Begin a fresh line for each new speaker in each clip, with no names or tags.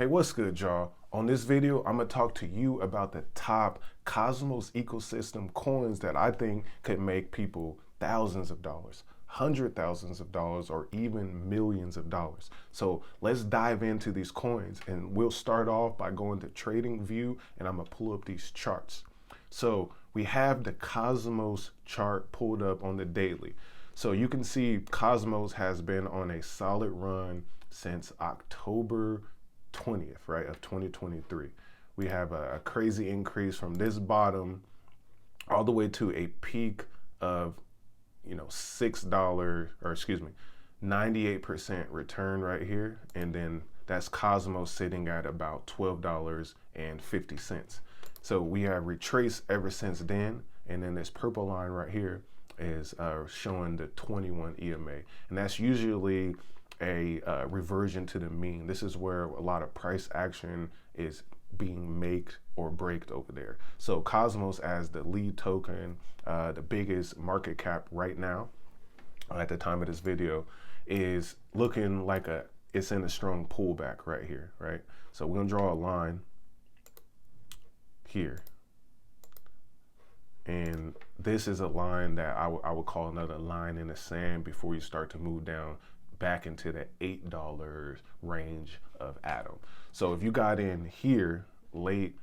Hey, what's good, y'all? On this video, I'm gonna talk to you about the top Cosmos ecosystem coins that I think could make people thousands of dollars, hundred thousands of dollars, or even millions of dollars. So let's dive into these coins, and we'll start off by going to Trading View, and I'm gonna pull up these charts. So we have the Cosmos chart pulled up on the daily. So you can see Cosmos has been on a solid run since October 20th, right, of 2023. We have a crazy increase from this bottom all the way to a peak of, $6, or excuse me, 98% return right here. And then that's Cosmos sitting at about $12.50. So we have retraced ever since then. And then this purple line right here is showing the 21 EMA. And that's usually a reversion to the mean. This is where a lot of price action is being made or braked over there. So Cosmos, as the lead token, the biggest market cap right now at the time of this video, is looking like it's in a strong pullback right here, right? So we're gonna draw a line here. And this is a line that I would call another line in the sand before you start to move down back into the $8 range of Atom. So if you got in here late,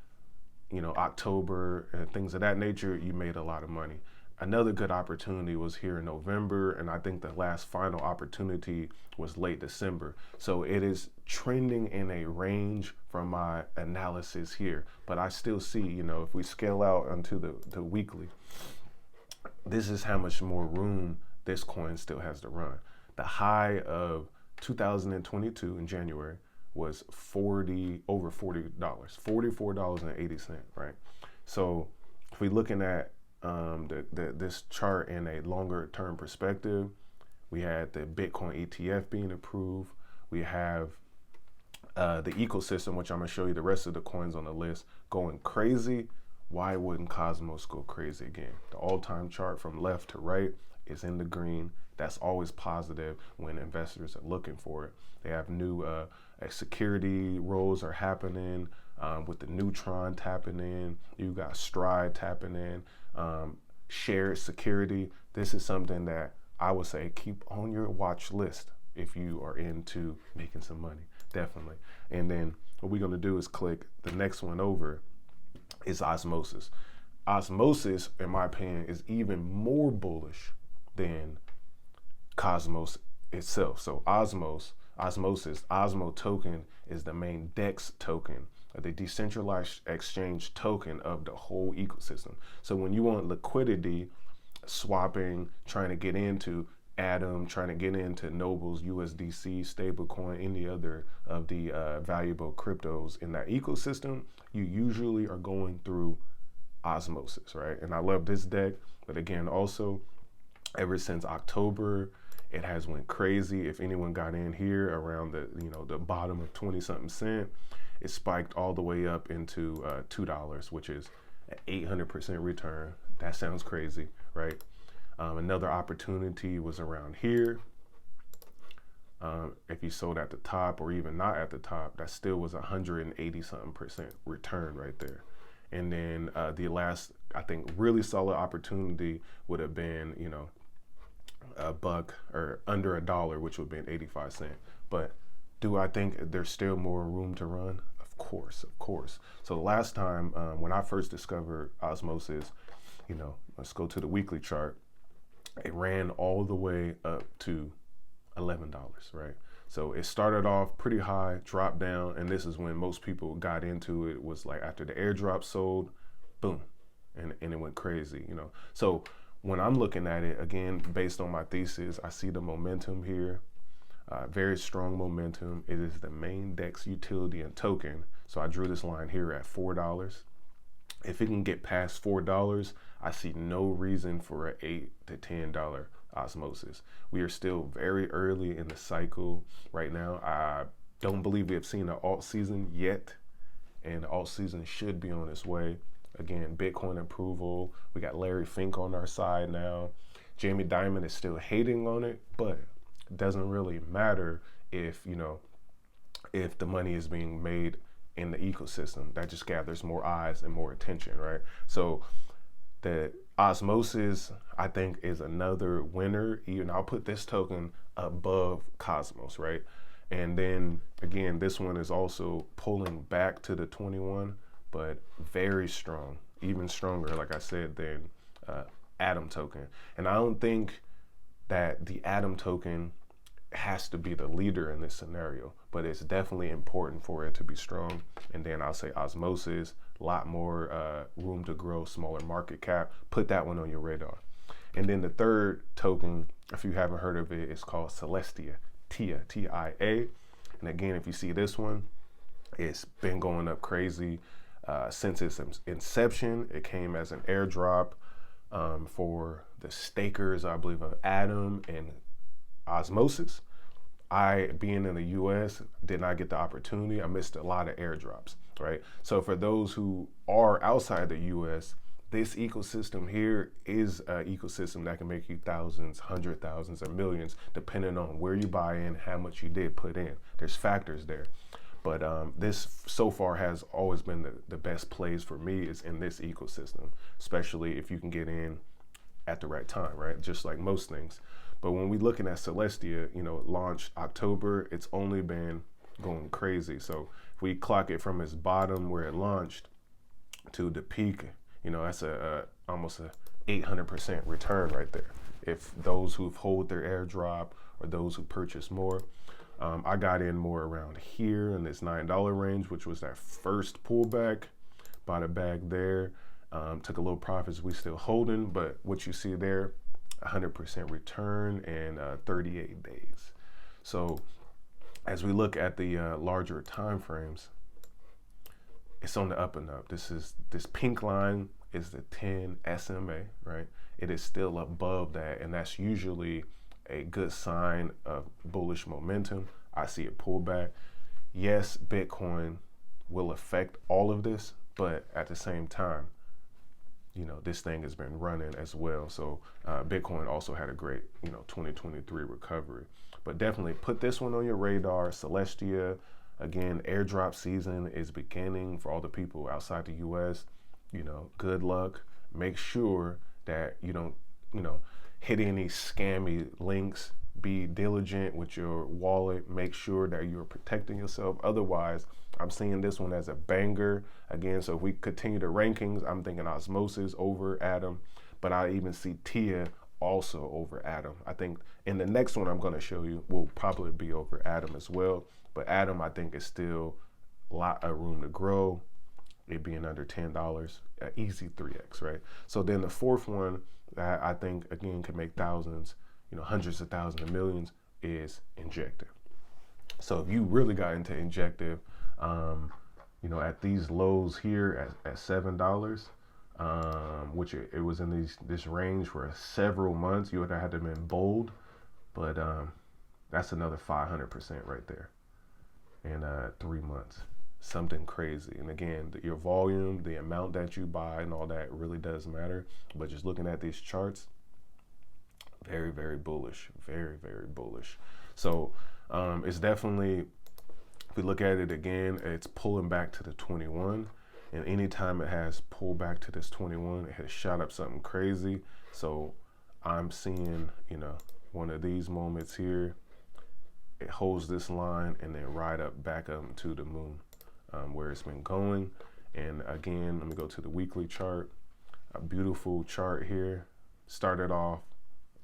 October and things of that nature, you made a lot of money. Another good opportunity was here in November, and I think the last final opportunity was late December. So it is trending in a range from my analysis here, but I still see, if we scale out onto the weekly, this is how much more room this coin still has to run. The high of 2022 in January was over $40, $44.80, right? So if we're looking at this chart in a longer term perspective, we had the Bitcoin ETF being approved. We have the ecosystem, which I'm gonna show you the rest of the coins on the list, going crazy. Why wouldn't Cosmos go crazy again? The all-time chart from left to right is in the green. That's always positive when investors are looking for it. They have new security roles are happening with the Neutron tapping in. You got Stride tapping in. Shared security. This is something that I would say keep on your watch list if you are into making some money, definitely. And then what we're gonna do is click the next one over is Osmosis. Osmosis, in my opinion, is even more bullish than Cosmos itself. So Osmosis, Osmo token is the main DEX token, the decentralized exchange token of the whole ecosystem. So when you want liquidity, swapping, trying to get into Atom, trying to get into Noble's USDC, stablecoin, any other of the valuable cryptos in that ecosystem, you usually are going through Osmosis, right? And I love this deck, but again, also ever since October, it has went crazy. If anyone got in here around the bottom of 20 something cent, it spiked all the way up into $2, which is an 800% return. That sounds crazy, right? Another opportunity was around here. If you sold at the top or even not at the top, that still was 180 something% return right there. And then the last, I think, really solid opportunity would have been, a buck or under $1, which would have been 85 cents. But do I think there's still more room to run? Of course. So the last time when I first discovered Osmosis, let's go to the weekly chart. It ran all the way up to $11, right? So it started off pretty high, dropped down, and this is when most people got into it. It was like after the airdrop sold, boom, and it went crazy, So when I'm looking at it, again, based on my thesis, I see the momentum here, very strong momentum. It is the main DEX utility and token. So I drew this line here at $4. If it can get past $4, I see no reason for an $8 to $10 Osmosis. We are still very early in the cycle right now. I don't believe we have seen an alt season yet, and the alt season should be on its way. Again, Bitcoin approval. We got Larry Fink on our side now. Jamie Dimon is still hating on it, but it doesn't really matter if, if the money is being made in the ecosystem. That just gathers more eyes and more attention, right? So the Osmosis, I think, is another winner. Even I'll put this token above Cosmos, right? And then again, this one is also pulling back to the 21, but very strong, even stronger, like I said, than Atom token. And I don't think that the Atom token has to be the leader in this scenario, but it's definitely important for it to be strong. And then I'll say Osmosis, a lot more room to grow, smaller market cap. Put that one on your radar. And then the third token, if you haven't heard of it, it's called Celestia, TIA, T-I-A. And again, if you see this one, it's been going up crazy since its inception. It came as an airdrop for the stakers, I believe, of Atom and Osmosis. I, being in the US, did not get the opportunity. I missed a lot of airdrops, right? So for those who are outside the US, this ecosystem here is an ecosystem that can make you thousands, hundred thousands, or millions, depending on where you buy in, how much you did put in. There's factors there. But this so far has always been the best plays for me is in this ecosystem, especially if you can get in at the right time, right? Just like most things. But when we're looking at Celestia, you know, it launched October, it's only been going crazy. So if we clock it from its bottom where it launched to the peak, you know, that's almost a 800% return right there. If those who hold their airdrop or those who purchase more, I got in more around here in this $9 range, which was that first pullback, bought a bag there, took a little profits, we still holding, but what you see there, 100% return in 38 days. So as we look at the larger time frames, it's on the up and up. This pink line is the 10 SMA, right? It is still above that, and that's usually a good sign of bullish momentum. I see a pullback. Yes, Bitcoin will affect all of this, but at the same time, you know, this thing has been running as well. So Bitcoin also had a great, you know, 2023 recovery. But definitely put this one on your radar. Celestia, again, airdrop season is beginning for all the people outside the US. You know, good luck. Make sure that you don't, you know, hit any scammy links. Be diligent with your wallet. Make sure that you're protecting yourself. Otherwise, I'm seeing this one as a banger. Again, so if we continue the rankings, I'm thinking Osmosis over Atom, but I even see TIA also over Atom. I think in the next one I'm going to show you will probably be over Atom as well. But Atom, I think, is still a lot of room to grow. It being under $10, easy 3x, right? So then the fourth one that I think, again, can make thousands, you know, hundreds of thousands of millions is Injective. So if you really got into Injective, you know, at these lows here at $7, which it was in this range for several months, you would have had to been bold, but that's another 500% right there in 3 months. Something crazy. And again, your volume, the amount that you buy and all that really does matter. But just looking at these charts, very, very bullish, very, very bullish. So it's definitely, if we look at it again, it's pulling back to the 21. And anytime it has pulled back to this 21, it has shot up something crazy. So I'm seeing, you know, one of these moments here, it holds this line and then right up back up to the moon where it's been going. And again, let me go to the weekly chart. A beautiful chart here. Started off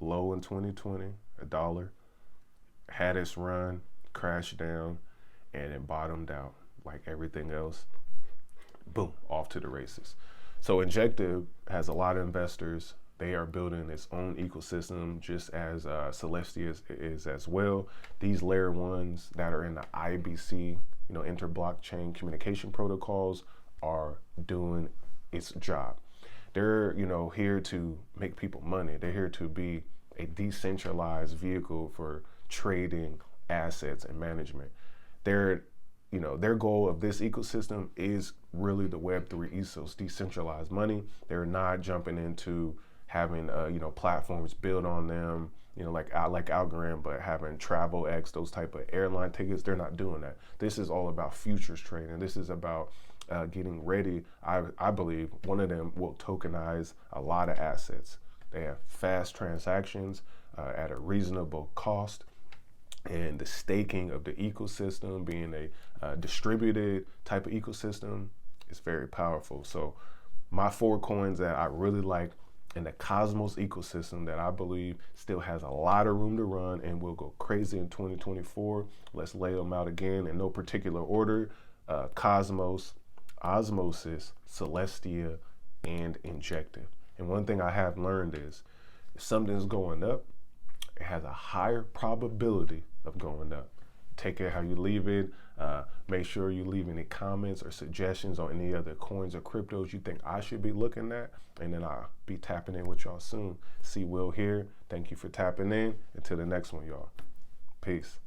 low in 2020, $1, had its run, crashed down, and it bottomed out like everything else. Boom, off to the races. So Injective has a lot of investors. They are building its own ecosystem, just as Celestia is as well. These layer ones that are in the IBC, you know, inter-blockchain communication protocols, are doing its job. They're, you know, here to make people money. They're here to be a decentralized vehicle for trading assets and management. Their goal of this ecosystem is really the Web3 ethos, decentralized money. They're not jumping into having, platforms built on them like Algorand, but having Travel X, those type of airline tickets, they're not doing that. This is all about futures trading. This is about getting ready. I believe one of them will tokenize a lot of assets. They have fast transactions at a reasonable cost, and the staking of the ecosystem, being a distributed type of ecosystem, is very powerful. So my 4 coins that I really like in the Cosmos ecosystem that I believe still has a lot of room to run and will go crazy in 2024. Let's lay them out again in no particular order. Cosmos, Osmosis, Celestia, and Injective. And one thing I have learned is if something's going up, it has a higher probability of going up. Take it how you leave it. Make sure you leave any comments or suggestions on any other coins or cryptos you think I should be looking at, and then I'll be tapping in with y'all soon. See Will here. Thank you for tapping in. Until the next one, y'all. Peace.